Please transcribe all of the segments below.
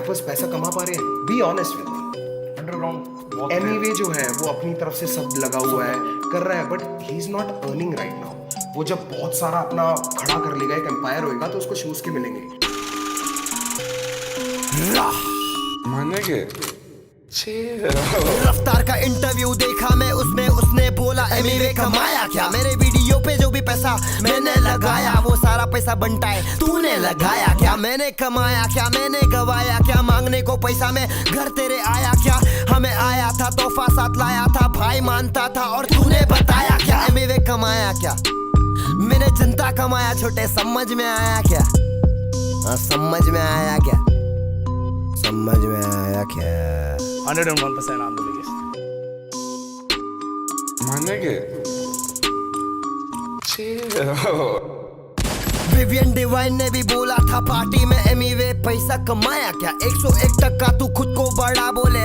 Rappers पैसा कमा पा रहे हैं? Be honest with me. Underground Emiway जो है वो अपनी तरफ से सब लगा हुआ है, कर रहा है, but he is not earning right now. वो जब बहुत सारा अपना खड़ा कर लेगा, एक एम्पायर होएगा, तो उसको शूज के मिलेंगे। मानेंगे रफ्तार का इंटरव्यू देखा मैं, उसमें उसने बोला एमिवे कमाया क्या? मेरे वीडियो पे जो भी पैसा मैंने लगाया वो सारा पैसा बंटा है तूने लगाया क्या? मैंने कमाया क्या? मैंने गवाया क्या? मांगने को पैसा में घर तेरे आया क्या? हमें आया था तोहफा साथ लाया था, भाई मानता था और तूने बताया क्या? एमिवे कमाया क्या? मैंने जनता कमाया छोटे, समझ में आया क्या? समझ में आया क्या? समझ में आया क्या? 101% on the biggest. मानेंगे विवियन डिवाइन ने भी बोला था पार्टी में, एमिवे पैसा कमाया क्या? 101% तू खुद को बड़ा बोले।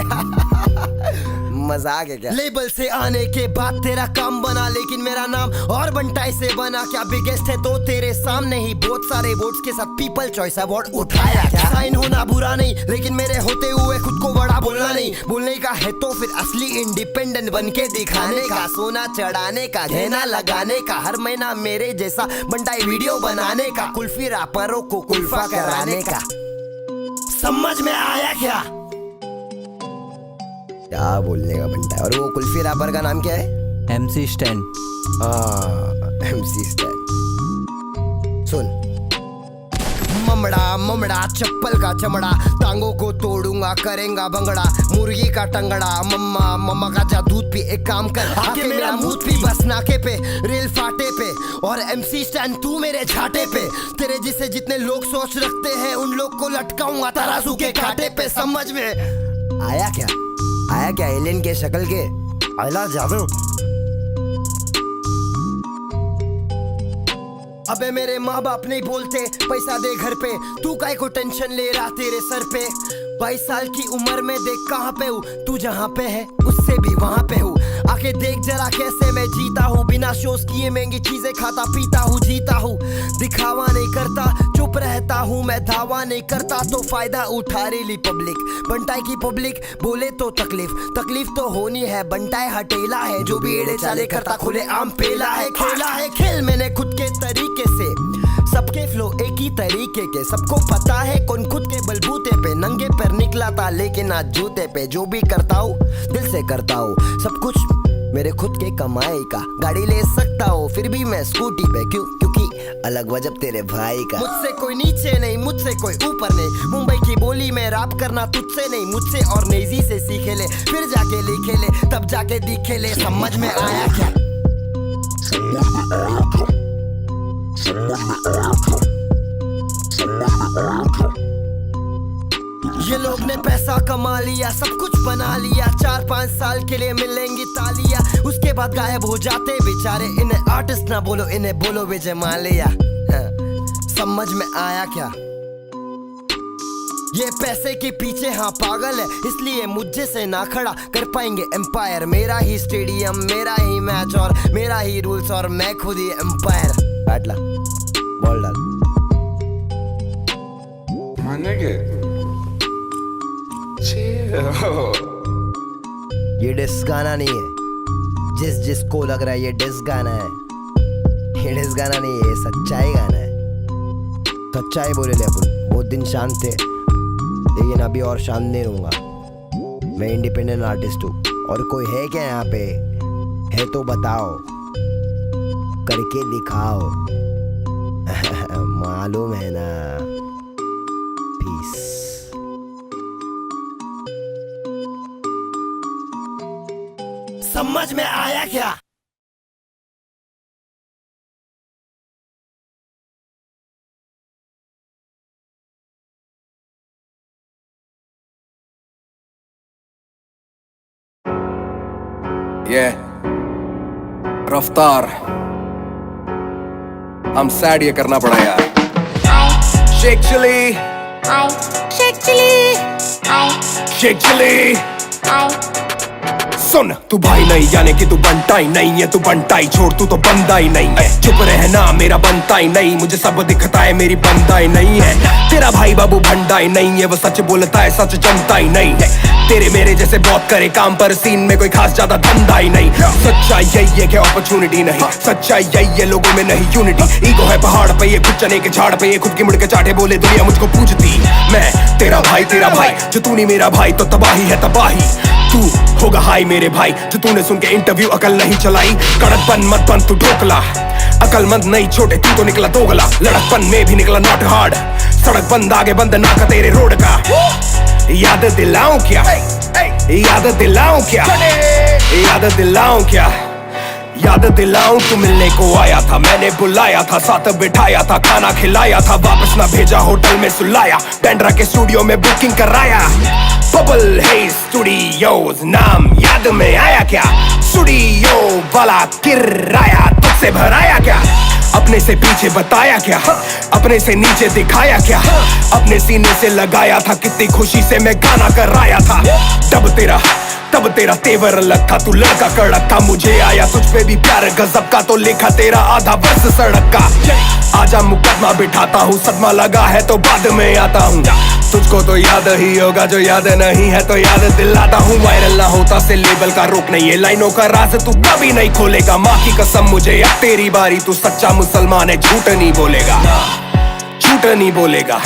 मजाक है क्या? लेबल से आने के बाद तेरा काम बना, लेकिन मेरा नाम और बंटाई से बना क्या? बिगेस्ट है तो तेरे सामने ही बहुत सारे वोट्स के साथ पीपल चॉइस अवार्ड उठाया क्या? साइन होना बुरा नहीं, लेकिन मेरे होते हुए खुद को बड़ा बोलना नहीं। बोलने का है तो फिर असली इंडिपेंडेंट बन के दिखाने का, सोना चढ़ाने का, गहना लगाने का, हर महीना मेरे जैसा बंटाई वीडियो बनाने का, कुल्फी रापरों को कुल्फा कराने का। समझ में आया क्या? क्या बोलने का बनता है? और वो कुल्फी रैपर का नाम क्या है? MC स्टैन। MC स्टैन। सुन, ममड़ा ममड़ा चप्पल का चमड़ा, टांगों को तोड़ूंगा करेंगा भंगड़ा, मुर्गी का टंगड़ा, मम्मा मम्मा का जा दूध पी, एक काम कर आके मेरा मुंह पी, बस नाके पे रेल फाटे पे, और MC स्टैन तू मेरे छाटे पे। तेरे जिसे जितने लोग सोच रखते हैं उन लोग को लटकाऊंगा तराजू के कांटे पे। समझ में आया क्या? आया क्या? एलियन के शक्ल के आला जादू। अबे मेरे माँ बाप नहीं बोलते पैसा दे घर पे, तू काहे को टेंशन ले रहा तेरे सर पे? 22 साल की उम्र में देख कहाँ पे हूँ, तू जहाँ पे है उससे भी वहाँ पे हूँ। आके देख जरा कैसे मैं जीता हूँ, बिना शोज किए महंगी चीजें खाता पीता हूँ, जीता हूँ। दिखावा नहीं करता, चुप रहता हूँ मैं, धावा नहीं करता तो फायदा उठा रही पब्लिक। बंटाई की पब्लिक बोले तो तकलीफ, तकलीफ तो होनी है, बंटाई हटेला है, जो भी एड़े चाले करता खुले आम पेला है। खेला है खेल मैंने खुद के तरीके से, सबके फ्लो एक ही तरीके के, सबको पता है कौन खुद के बलबूते पे नंगे पैर निकला था, लेकिन आज जूते पे। जो भी करता हूँ दिल से करता हूँ, सब कुछ मेरे खुद के कमाई का। गाड़ी ले सकता हूँ फिर भी मैं स्कूटी पे, क्यों? क्योंकि अलग वजब तेरे भाई का। मुझसे कोई नीचे नहीं, मुझसे कोई ऊपर नहीं, मुंबई की बोली में रैप करना तुझसे नहीं, मुझसे और नेजी से सीखे ले, फिर जाके लिखे ले, तब जाके दिखे ले। समझ में आया क्या? ये लोग ने पैसा कमा लिया, सब कुछ बना लिया, 4-5 साल के लिए मिलेंगी तालियां, उसके बाद गायब हो जाते बेचारे। इन्हें आर्टिस्ट ना बोलो, इन्हें बोलो विजय माल्या। समझ में आया क्या? ये पैसे के पीछे हाँ पागल है, इसलिए मुझे से ना खड़ा कर पाएंगे एम्पायर। मेरा ही स्टेडियम, मेरा ही मैच और मेरा ही रूल्स, और मैं खुद ही एम्पायर। बैठला बॉल डाल। मानेंगे ये डिस गाना नहीं है, जिसको लग रहा है ये डिस गाना है, ये डिस गाना नहीं है, ये सच्चाई गाना है। सच्चाई बोले ले अपन। बहुत दिन शांत थे, लेकिन अभी और शांत नहीं रहूंगा। मैं इंडिपेंडेंट आर्टिस्ट हूँ, और कोई है क्या यहाँ पे? है तो बताओ, करके दिखाओ। मालूम है ना? पीस। समझ में आया क्या? ये रफ्तार, हम सैड ये करना पड़ा यार। Shake chilli, shake chilli, shake chilli, सुन तू भाई नहीं यानी कि तू बनता ही नहीं है, तू बनता ही छोड़, तू तो बंदा ही नहीं है। चुप रहना मेरा बनता ही नहीं, मुझे सब दिखता है मेरी बंदा ही नहीं है। तेरा भाई बाबू भंडा ही नहीं है, वो सच बोलता है सच जमता ही नहीं है। तेरे मेरे जैसे बहुत करे काम पर सीन में कोई खास ज्यादा धंधा ही नहीं। सच्चाई यही है कि अपॉर्चुनिटी नहीं, सच्चाई यही है लोगों में नहीं यूनिटी। ईगो है पहाड़ पे ये खुद चने के झाड़ पे ये खुद की मुड़ के चाटे बोले दुनिया मुझको पूछती। मैं तेरा भाई जो तू नहीं मेरा भाई तो तबाही है तबाही। तू होगा हाई मेरे भाई जो तूने सुन के इंटरव्यू अकल नहीं चलाई। कड़क बन मत बन तू ढोकला, अकलमंद नहीं छोटे तू तो निकला दोगला। लड़कपन में भी निकला नॉट हार्ड, सड़क बंद आगे बंद ना का तेरे रोड का। याद दिलाऊं क्या, याद दिलाऊं क्या, याद दिलाऊं क्या, याद दिलाऊं तू मिलने को आया था, मैंने बुलाया था, साथ बिठाया था, खाना खिलाया था, वापस ना भेजा होटल में सुलाया, बैंड्रा के स्टूडियो में बुकिंग कराया। बबल हे स्टूडियोज नाम याद में आया क्या, स्टूडियो वाला किराया तुझसे भराया क्या, अपने से पीछे बताया क्या, अपने से नीचे दिखाया क्या, अपने सीने से लगाया था, कितनी खुशी से मैं गाना कराया था। तब तेरा तेवर अलग था, तू लड़का कड़क था, मुझे आया तुझ पे भी प्यार गजब का, तो लिखा तेरा आधा वर्ष सड़क का। आजा मुकदमा बिठाता हूँ, सदमा लगा है तो बाद में आता हूँ। तुझको तो याद ही होगा, जो याद नहीं है तो याद दिलाता हूँ। वायरल ना होता से लेबल का रोक नहीं है, लाइनों का राज तू कभी नहीं खोलेगा। माँ की कसम मुझे अब तेरी बारी, तू सच्चा मुसलमान है, झूठ नहीं बोलेगा, झूठ नहीं बोलेगा।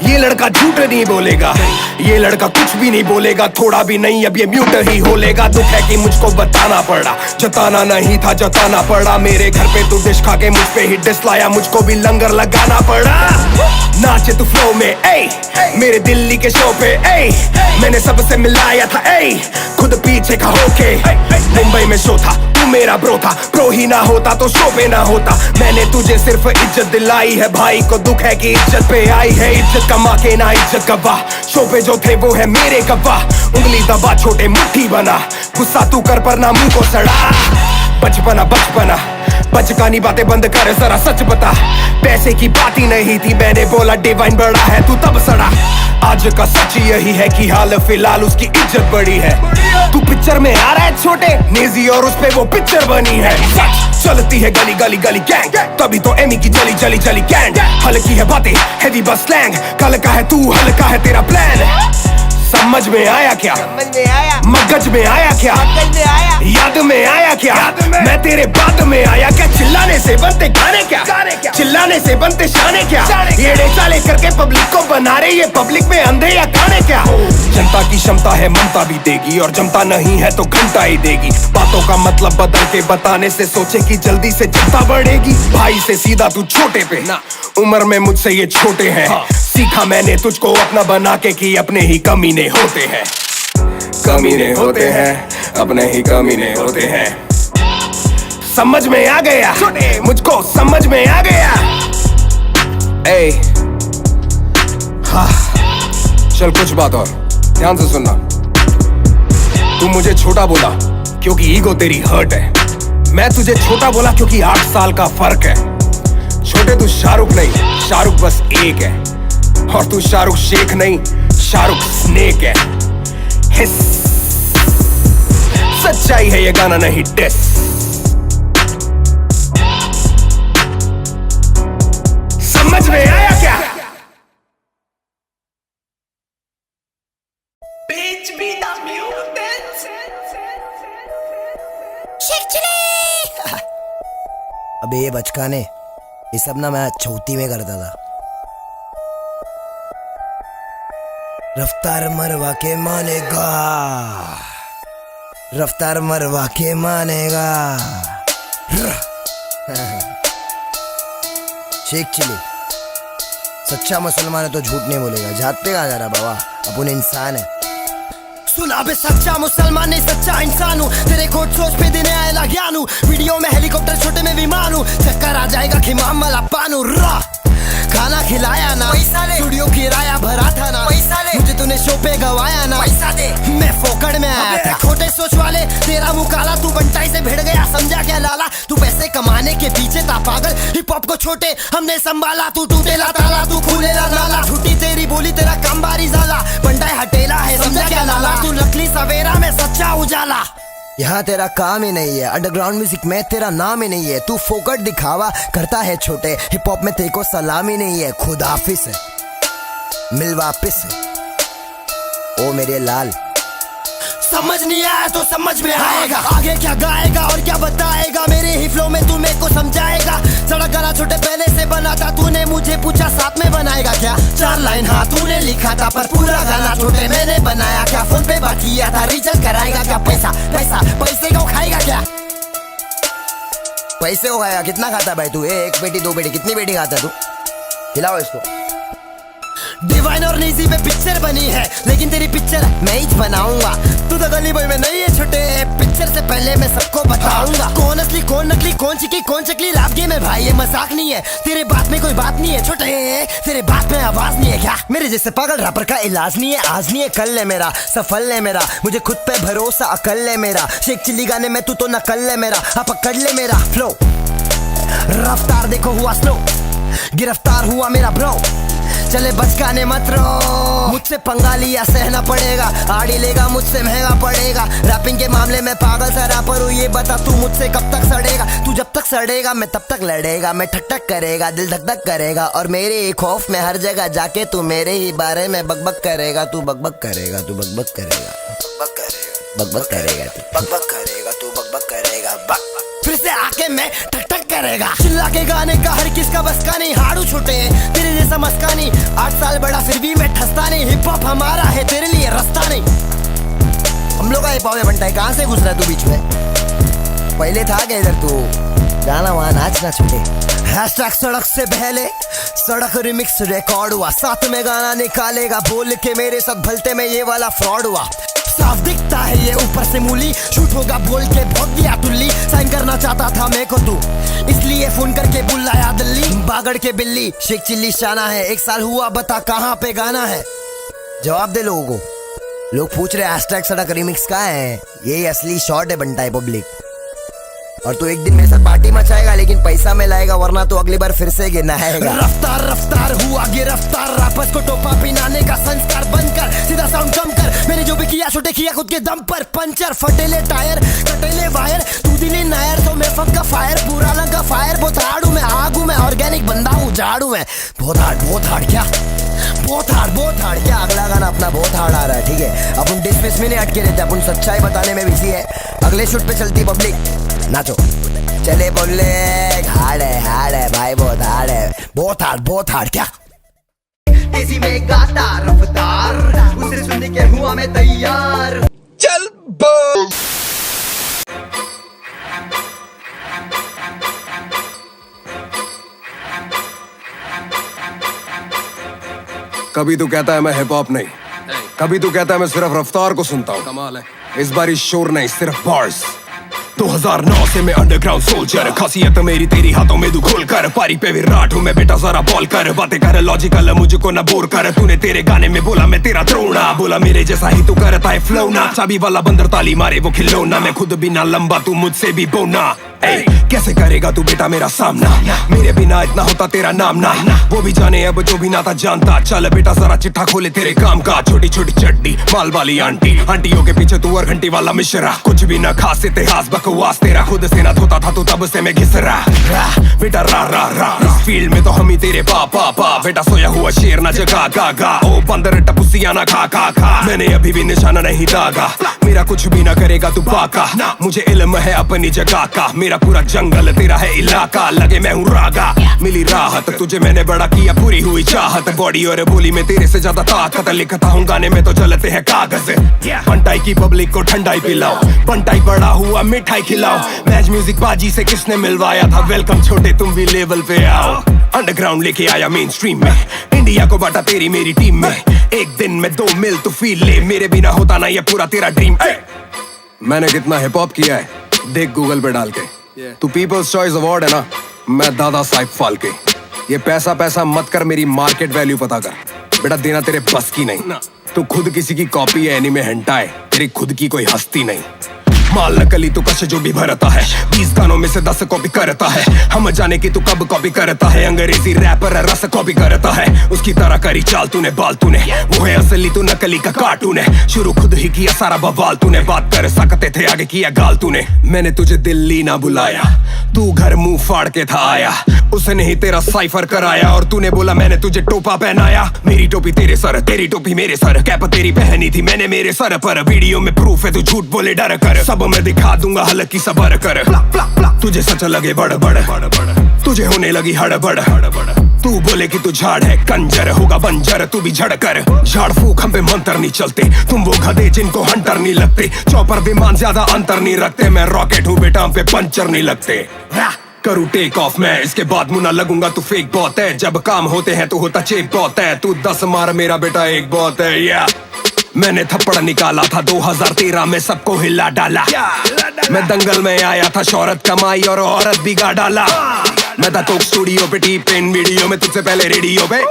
ये लड़का झूठ नहीं बोलेगा, ये लड़का कुछ भी नहीं बोलेगा, थोड़ा भी नहीं, अब ये म्यूट ही होलेगा। दुख है कि मुझको बताना पड़ा, जताना नहीं था जताना पड़ा। मेरे घर पे तू डिश खा के मुझ पे ही डिस लाया, मुझको भी लंगर लगाना पड़ा। नाचे तू फ्लो में ए, मेरे दिल्ली के शो पे ए, मैंने सबसे मिलाया था ए, खुद पीछे का होके। मुंबई में शो था, तू मेरा ब्रो था, प्रो ही ना होता तो शो पे ना होता। मैंने तुझे सिर्फ इज्जत दिलाई है, भाई को दुख है कि इज्जत पे आई है। इज्जत कमा के ना इज्जत गवाह, शो पे जो थे वो है मेरे गवाह। उंगली दबा छोटे मुट्ठी बना, गुस्सा तू कर पर ना मुंह को सड़ा। बचपना बचकानी बातें बंद कर, जरा सच बता। पैसे की बात ही नहीं थी, मैंने बोला डिवाइन बड़ा है, तू तब सड़ा। आज का सच यही है कि हाल फिलहाल उसकी इज्जत बड़ी है। तू पिक्चर में आ रहा है छोटे नेजी और उस पे वो पिक्चर बनी है। सच चलती है गली गली गली गैंग, तभी तो एमी की जली जली जली कैंड। हल्की है बातें हैवी बस स्लैंग, कल का है तू हल्का है तेरा प्लान। समझ में आया क्या, मगज में आया क्या, याद में आया क्या, मैं तेरे बाद में आया क्या। चिल्लाने से बनते गाने क्या, चिल्लाने से बनते शाने क्या। येड़े चाले करके पब्लिक को बना रहे ये पब्लिक में अंधे या काने क्या। जनता की क्षमता है ममता भी देगी, और जमता नहीं है तो घंटा ही देगी। बातों का मतलब बदल के बताने से सोचे कि जल्दी से जनता बढ़ेगी। भाई से सीधा तू छोटे पे ना, उम्र में मुझसे ये छोटे हैं। सीखा मैंने तुझको अपना बना के कि अपने ही कमीने होते हैं, कमीने होते हैं, अपने ही कमीने होते हैं। समझ में आ गया, मुझको समझ में आ गया। ए हाँ, चल कुछ बात और ध्यान से सुनना। तू मुझे छोटा बोला क्योंकि ईगो तेरी हर्ट है, मैं तुझे छोटा बोला क्योंकि 8 साल का फर्क है। छोटे तू शाहरुख नहीं, शाहरुख बस एक है, और तू शाहरुख शेख नहीं, शाहरुख स्नेक है। हिस सच्चाई है ये गाना नहीं डिस। समझ में आया क्या? Bitch be the mutant. अबे ये बचकाने, ये सब ना मैं चौथी में करता था। रफ्तार मरवा के मानेगा, रफ्तार मरवा के मानेगा। शेख चिली सच्चा मुसलमान है तो झूठ नहीं बोलेगा। जात पे कहा जा रहा बाबा, अपन इंसान है। सुना बे सच्चा मुसलमान नहीं सच्चा इंसान हूँ, तेरे खोट सोच पे देने आएला ज्ञान हूँ। वीडियो में हेलीकॉप्टर छोटे में विमान हूँ, चक्कर आ जाएगा कि मामला पानू। खाना खिलाया ना, पैसा ले। स्टूडियो किराया भरा था ना, पैसा ले। मुझे तूने शो पे गवाया ना, पैसा दे। मैं फोकड़ में आया था, खोटे सोच वाले तेरा मुंह काला। तू बंटाई से भिड़ गया समझा क्या लाला, तू पैसे कमाने के पीछे था पागल। हिप हॉप को छोटे हमने संभाला, तू टूटेला ताला तू खुलेला नाला। झूठी तेरी बोली तेरा कम बारी जाला, बंटाई हटेला है समझा क्या लाला। तू लकली सवेरा में सच्चा उजाला, यहाँ तेरा काम ही नहीं है, अंडरग्राउंड म्यूजिक में तेरा नाम ही नहीं है। तू फोकट दिखावा करता है छोटे, हिप हॉप में तेरे को सलाम ही नहीं है। खुद हाफिज है, मिल वापिस है ओ मेरे लाल। समझ नहीं आया तो समझ में आएगा, आगे क्या गाएगा और क्या बताएगा। मेरे ही फ्लो में तू मेरे को समझाएगा। सड़क गाना छोटे पहले से बना था, तूने मुझे पूछा साथ में बनाएगा क्या। 4 लाइन हाँ तूने लिखा था, पर पूरा गाना छोटे मैंने बनाया क्या। फोन पे बात किया था, रिचार्ज कराएगा क्या। पैसा पैसा पैसे को खाएगा क्या। पैसे को खाएगा। कितना खाता भाई तू? 1 पेटी 2 पेटी कितनी पेटी खाता तू? खिलाओ इसको। डिवाइन और नीजी पे पिक्चर बनी है, लेकिन तेरी पिक्चर मैं ही बनाऊंगा। तू तो गली बॉय में नहीं है छोटे, पिक्चर से पहले मैं सबको बताऊंगा। कौन असली कौन नकली, कौन चिकी कौन चकली, लाभ गेम है भाई ये मजाक नहीं है। तेरे बात में कोई बात नहीं है छोटे, तेरे बात में आवाज नहीं है क्या। मेरे जैसे पागल रैपर का इलाज नहीं है, आज नहीं है कल है मेरा, सफल है मेरा। मुझे खुद पे भरोसा अकल है मेरा। शेख चिल्ली गाने में तू तो नकल है मेरा। हाँ पकड़ ले मेरा फ्लो, रफ्तार देखो हुआ स्लो, गिरफ्तार हुआ मेरा ब्रो। चले बचकाने मत रो, मुझसे पंगा लिया सहना पड़ेगा। आड़ी लेगा मुझसे महंगा पड़ेगा। रैपिंग के मामले में पागल सा रैपर हूँ, ये बता तू मुझसे कब तक सड़ेगा। तू जब तक सड़ेगा मैं तब तक लड़ेगा। मैं ठक ठक करेगा, दिल धक धक करेगा, और मेरे ही खौफ में हर जगह जाके तू मेरे ही बारे में बकबक करेगा। तू बकबक करेगा, तू बकबक करेगा, बकबक करेगा, बकबक करेगा, तू बकबक करेगा, तू बकबक करेगा। बक फिर से आके मैं ठक ठक करेगा। चिल्ला के गाने का हर किसका बस का नहीं, हाड़ू छूटे तेरे जैसा मस्का नहीं। 8 साल बड़ा फिर भी मैं ठसता नहीं। हिप हॉप हमारा है, तेरे लिए रास्ता नहीं। हम लोग का हिप हॉप है बनता है। कहाँ से घुस रहा तू बीच में? पहले था क्या इधर तू? गाना वहाँ नाचना छूटे। हैशटैग सड़क से पहले सड़क रिमिक्स रिकॉर्ड हुआ, साथ में गाना निकालेगा बोल के मेरे साथ भलते में ये वाला फ्रॉड हुआ। साफ दिखता है ये ऊपर से मूली, शूट होगा बोल के भोग दिया टुल्ली। साइन करना चाहता था मेरे को तू, इसलिए फोन करके बुलाया दिल्ली। बागड़ के बिल्ली शेख चिल्ली शाना है। 1 साल हुआ बता कहाँ पे गाना है। जवाब दे लोगों को। लोग पूछ रहे हैशटैग सड़क रिमिक्स का है, यही असली शॉट है बनता है पब्लिक। और तू एक दिन मेरे साथ पार्टी मचाएगा, लेकिन पैसा में लाएगा, वरना तो अगली बार फिर से गिनाएगा। रफ्तार रफ्तार हुआ गिरफ्तार, रैपर्स को टोपा पिनाने का संस्कार बंद कर, सीधा साउंड कम कर। मैंने जो भी किया छोटे किया खुद के दम पर। पंचर फटेले टायर कटेले वायर, तू दिले नायर तो मैं फक का फायर। पूरा लगा फायर, बहुत हार्ड हूँ मैं, आग हूँ मैं, ऑर्गेनिक बंदा हूँ, झाड़ हूँ मैं। बहुत हार्ड क्या? बहुत हार्ड क्या? अगला गाना अपना बहुत हार्ड आ रहा है, ठीक है। अपन डिस्मिस में नहीं अटके रहते, अपन सच्चाई बताने में बिजी है। अगले शूट पे चलती पब्लिक, नाचो चले बोले। हार्ड है भाई, बहुत हार्ड है, बहुत हार्ड क्या? तेजी में गाता रफ्तार, उसे सुनने के हुआ मैं तैयार। चल बो। कभी तू कहता है मैं हिप हॉप नहीं, कभी तू कहता है मैं सिर्फ रफ्तार को सुनता हूँ। कमाल है इस बारी शोर नहीं, सिर्फ बार्स। 2009 से मैं अंडरग्राउंड सोल्जर, खासियत मेरी तेरी हाथों में तू खोल कर। पारी पे विराट हूँ मैं बेटा, जरा बॉल कर। बातें कर लॉजिकल, मुझको न बोर कर। तूने तेरे गाने में बोला मैं तेरा द्रोणा, बोला मेरे जैसा ही तू करता है फ्लो ना। चाबी वाला बंदर ताली मारे वो खिलौना, मैं खुद भी ना लंबा तू मुझसे भी बोना। कैसे करेगा तू बेटा मेरा सामना, मेरे बिना इतना होता तेरा नाम ना। वो भी जाने अब जो भी ना था जानता। चल बेटा जरा चिट्ठा खोले तेरे काम का। छोटी छोटी चड्डी माल वाली आंटी, आंटियों के पीछे तू और घंटी वाला मिश्रा। कुछ भी ना खास इतिहास बकवास तेरा, खुद से ना धोता था तू तब से मैं घिस रहा। बेटा रा इस फील्ड में तो हम ही तेरे पा बेटा सोया हुआ शेर ना जगा गा। ओ बंदर टपुसिया ना खा। मैंने अभी भी निशाना नहीं दागा, मेरा कुछ भी ना करेगा तू बाका। मुझे इल्म है अपनी जगह का, मेरा पूरा जंगल तेरा है इलाका। लगे मैं हूँ रागा, मिली राहत तुझे मैंने बड़ा किया, पूरी हुई चाहत। बॉडी और बोली में तेरे से ज्यादा ताकत, लिखता हूँ गाने में तो चलते हैं कागज। बंटाई की पब्लिक को ठंडाई पिलाओ, बंटाई बड़ा हुआ मिठाई खिलाओ। मैच म्यूजिक बाजी से किसने मिलवाया था, वेलकम छोटे तुम भी लेवल पे आओ। अंडरग्राउंड लेके आया मेन स्ट्रीम में, इंडिया को बांटा तेरी मेरी टीम में। एक दिन में 2 मिल तू फील ले, मेरे बिना होता ना ये पूरा तेरा ड्रीम। मैंने कितना हिप हॉप किया है देख गूगल पे डाल के। तू पीपल्स चॉइस अवार्ड है ना, मैं दादा साहिब फाल्के। ये पैसा मत कर, मेरी मार्केट वैल्यू पता कर। बेटा देना तेरे बस की नहीं, तू खुद किसी की कॉपी है, एनीमे हेंटा है, तेरी खुद की कोई हस्ती नहीं। माल नकली तो कश जो भी भरता है, 20 गानों में से 10 कॉपी करता है। हम जाने की तू कब कॉपी करता है, अंग्रेजी रैपर रस कॉपी करता है। उसकी तरह करी चाल तूने बाल तूने, वो है असली तू नकली का कार्टून है। शुरू खुद ही किया सारा बवाल तूने, बात कर सकते थे आगे किया गाल तूने। मैंने तुझे दिल्ली ना बुलाया, तू घर मुंह फाड़ के था आया। उसने ही तेरा साइफर कराया और तूने बोला मैंने तुझे टोपा पहनाया। मेरी टोपी तेरे सर, तेरी टोपी मेरे सर, कैप तेरी पहनी थी मैंने मेरे सर पर। वीडियो में प्रूफ है तू झूठ बोले डर कर, सब मैं दिखा दूंगा हल्की सबर कर। तुझे सच लगे बड़ बड़, तुझे होने लगी हड़बड़। तू बोले कि तू झाड़ है कंजर, होगा बंजर तू भी झड़ कर। झाड़ फूक हम पे मंत्र नहीं चलते, तुम वो गधे जिनको हंटर नहीं लगते। चौपर विमान ज्यादा अंतर नहीं रखते, मैं रॉकेट हूँ बेटा हम पे पंचर नहीं लगते। करूँ टेक ऑफ मैं, इसके बाद मुन्ना लगूंगा तू फेक बहुत है। जब काम होते हैं तो होता चेक बहुत है, तू 10 मार मेरा बेटा एक बहुत है। या मैंने थप्पड़ निकाला था 2013 में, सबको हिला डाला। मैं दंगल में आया था, शोहरत कमाई और औरत बिगा डाला। मैं था कोक स्टूडियो पे, टी पेन वीडियो में, तुझसे पहले रेडियो पे।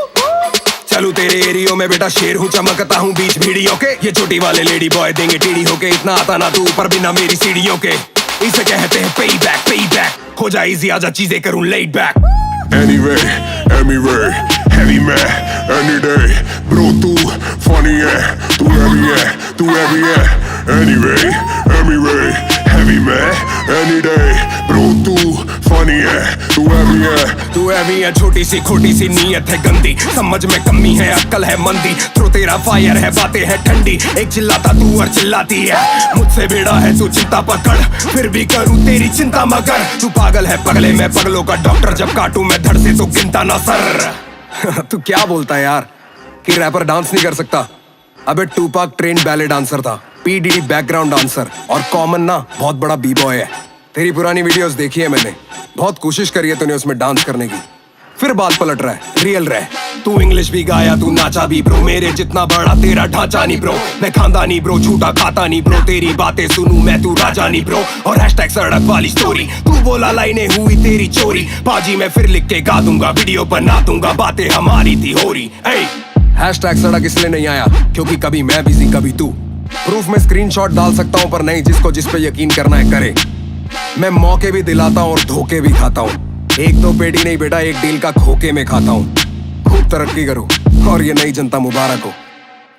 चलू तेरे एरियो में बेटा शेर हूँ, चमकता हूँ बीच वीडियो के। ये छोटी वाले लेडी बॉय देंगे टीडी होके, इतना आता ना तू ऊपर बिना मेरी सीढ़ियों के। इसे कहते हैं पे बैक, हो जाए इजी आजा चीजें करूँ laid back। Anyway, heavy man, any day, bro तू funny है, तू heavy है, anyway, heavy man, any day, bro तू funny है, तू heavy है। छोटी सी खोटी सी नीयत है गंदी, समझ में कमी है अक्ल है मंदी। थ्रो तेरा फायर है बातें है ठंडी, एक चिल्लाता तू और चिल्लाती है। मुझसे बेड़ा है तू चिंता पकड़, फिर भी करूँ तेरी चिंता मगर। तू पागल है पगले मैं पगलों का डॉक्टर, जब काटू मैं धड़ से तो गिनता ना सर। तू क्या बोलता है यार कि रैपर डांस नहीं कर सकता? अबे टूपाक ट्रेन बैले डांसर था, पीडीडी बैकग्राउंड डांसर, और कॉमन ना बहुत बड़ा बी बॉय है। तेरी पुरानी वीडियोस देखी है मैंने, बहुत कोशिश करी है तूने उसमें डांस करने की, फिर बात पलट रहा है। रियल रहे, तू इंग्लिश भी गाया तू नाचा भी ब्रो, मेरे जितना बड़ा तेरा ढांचा नहीं ब्रो। मैं खानदानी ब्रो, झूठा खाता नहीं ब्रो, तेरी बातें सुनूं मैं तू राजा नहीं ब्रो। और हैशटैग सड़क वाली स्टोरी, तू बोला लाइनें हुई तेरी चोरी। बाजी मैं फिर लिख के गा दूंगा, वीडियो बना दूंगा, बातें हमारी थी हो रही। हैशटैग सड़क इसलिए नहीं आया क्योंकि कभी मैं बिजी कभी तू। प्रूफ में स्क्रीनशॉट डाल सकता हूँ पर नहीं जिसको जिस पे यकीन करना है करे। मैं मौके भी दिलाता हूँ और धोखे भी खाता हूँ, एक दो पेटी नहीं बेटा एक डील का खोके में खाता हूँ। खूब तरक्की करो और ये नई जनता मुबारक हो,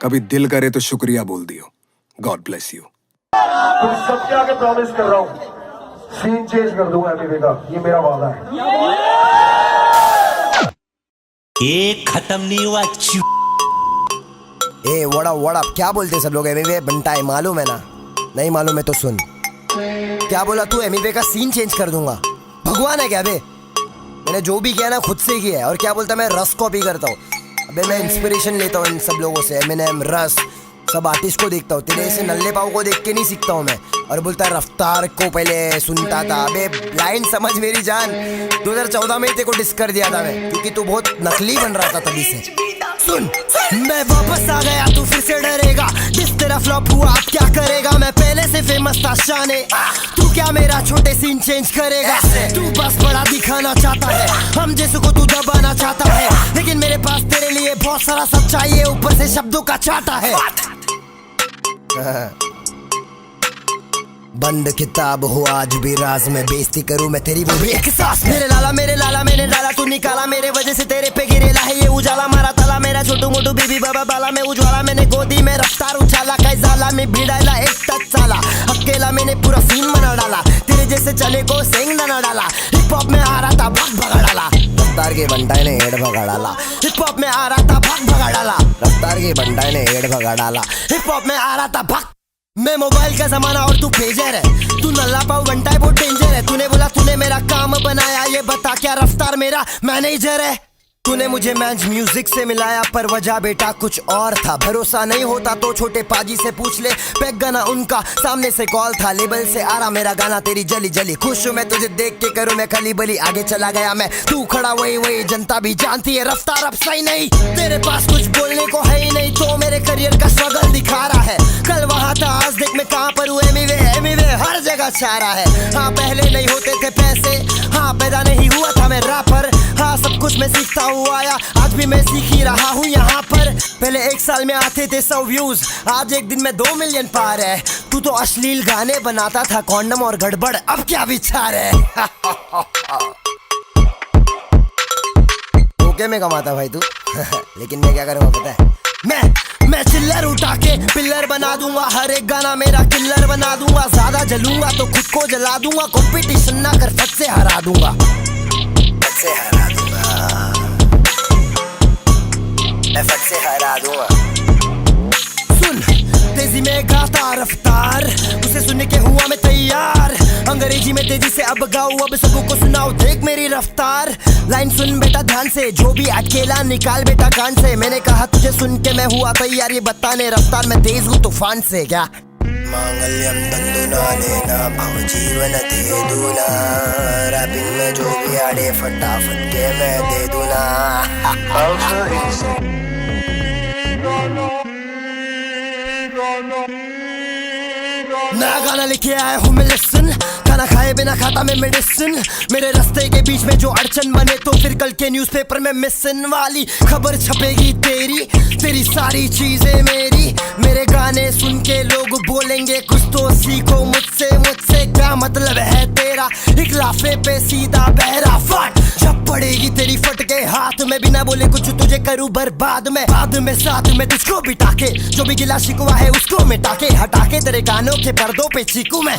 कभी दिल करे तो शुक्रिया बोल दियो। God bless you. तुम सबके आगे प्रॉमिस कर रहा हूँ, सीन चेंज कर दूंगा एमिवे का, ये मेरा वादा है। एक खत्म नहीं हुआ। ए वड़ा क्या बोलते सब लोग? एमिवे बनता है मालूम है ना? नहीं मालूम है तो सुन। क्या बोला तू? एमिवे का सीन चेंज कर दूंगा? भगवान है क्या बे? मैंने जो भी किया ना खुद से किया है। और क्या बोलता मैं रस कॉपी करता हूँ? अबे मैं इंस्पिरेशन लेता हूँ इन सब लोगों से, एमिनेम, रस, सब आर्टिस्ट को देखता हूँ। तेरे ऐसे नल्ले पाव को देख के नहीं सीखता हूँ मैं। और बोलता है रफ्तार को पहले सुनता था। अबे लाइन समझ मेरी जान, 2014 में तेरे को डिस कर दिया था मैं, क्योंकि तू बहुत नकली बन रहा था तभी से। सुन, मैं वापस आ गया, तू फिर से डरेगा। जिस तेरा फ्लॉप हुआ अब क्या करेगा? मैं पहले से फेमस था शाने, तू क्या मेरा छोटे सीन चेंज करेगा? तू बस बड़ा दिखाना चाहता है, हम जैसे को तू दबाना चाहता है। लेकिन मेरे पास तेरे लिए बहुत सारा सच्चाई है, ऊपर से शब्दों का चाटा है। बंद किताब हो आज भी राज में, बेइज्जती करूं मैं तेरी वो भी एक सांस। मेरे लाला मैंने डाला तू निकाला, मेरे वजह से तेरे पे गिरेला है ये उजाला। मारा ताला मेरा छोटू मोटू बीबी बाबा बाला में उज्वाला। मैंने गोदी में रफ्तार उछाला, कैजाला में भिड़ाला एक टच साला। अकेला मैंने पूरा सीन बना डाला, तेरे जैसे चले को सेंग ना डाला। हिप हॉप में आ रहा था भाग भगा डाला, रफ्तार के बंटाई ने हेड भगा डाला। हिप हॉप में आ रहा था भाग भगा डाला, रफ्तार के बंटाई ने हेड भगा डाला। हिप हॉप में आ रहा था भाग। मैं मोबाइल का जमाना और तू पेजर है, तू नल्ला पाव बनता है बहुत डेंजर है। तूने बोला तूने मेरा काम बनाया, ये बता क्या रफ्तार मेरा मैनेजर है? तूने मुझे मैच म्यूजिक से मिलाया पर वजह बेटा कुछ और था। भरोसा नहीं होता तो छोटे पाजी से पूछ ले, पैक गाना उनका सामने से कॉल था। लेबल से आ रहा मेरा गाना तेरी जली जली, खुश हूँ मैं तुझे देख के करूँ मैं खली बली। आगे चला गया मैं, तू खड़ा वही जनता भी जानती है रफ्तार अब सही नहीं। तेरे पास कुछ बोलने को है ही नहीं, तो मेरे करियर का स्ट्रगल दिखा रहा है। कल वहाँ था आज देख मैं कहाँ पर हूँ। एमिवे हर जगह छा रहा है। हाँ पहले नहीं होते थे पैसे, हाँ पैदा नहीं हुआ था मैं रैपर। हाँ सब कुछ मैं सीखता हूँ आया, आज भी मैं सीख ही रहा हूँ यहाँ पर। पहले एक साल में आते थे 100 व्यूज, आज एक दिन में 2 मिलियन पार है। तू तो अश्लील गाने बनाता था, कॉन्डम और गड़बड़, अब क्या विचार है? ओके में कमाता भाई तू लेकिन मैं क्या करूँगा पता है? मैं चिल्लर उठा के पिल्लर बना दूंगा, हर एक गाना मेरा किल्लर बना दूंगा। ज्यादा जलूंगा तो खुद को जला दूंगा, कंपटीशन ना कर फट से हरा दूंगा, फट से हरा दूंगा, मैं फट से हरा दूंगा। सुन तेजी में गाता रफ्तार, उसे सुनने के हुआ मैं तैयार। अंग्रेजी में तेजी से अब गाऊं, अब सबको सुनाओ देख मेरी रफ्तार। लाइन सुन बेटा ध्यान से, जो भी अकेला निकाल बेटा कान से। मैंने कहा तुझे सुन के मैं हुआ तैयार, ये बताने रफ्तार मैं तेज हूँ तूफान से। क्या मांगल्यम बंधुना लेना भव जीवन दे दूना, रैपिंग में जो भी आड़े फटाफट के मैं दे दूना। नया गाना लेके आया हूँ मैं लिसन, खाना खाए बिना खाता मैं मेडिसिन। मेरे रास्ते के बीच में जो अड़चन बने तो फिर कल के न्यूज़पेपर में मिसन वाली खबर छपेगी तेरी, तेरी सारी चीजें मेरी। मेरे गाने सुन के लोग बोलेंगे कुछ तो सीखो मुझसे, मुझसे क्या मतलब है तेरा? एक लाफे पे सीधा बहरा फट, जब पड़ेगी तेरी फट के हाथ में, बिना बोले कुछ तुझे करूँ बर्बाद में। बाद में साथ में तुझको बिठा के, जो भी गिला शिकवा है उसको मिटा के, हटा के तेरे कानों के पर्दों पे चीकू मैं।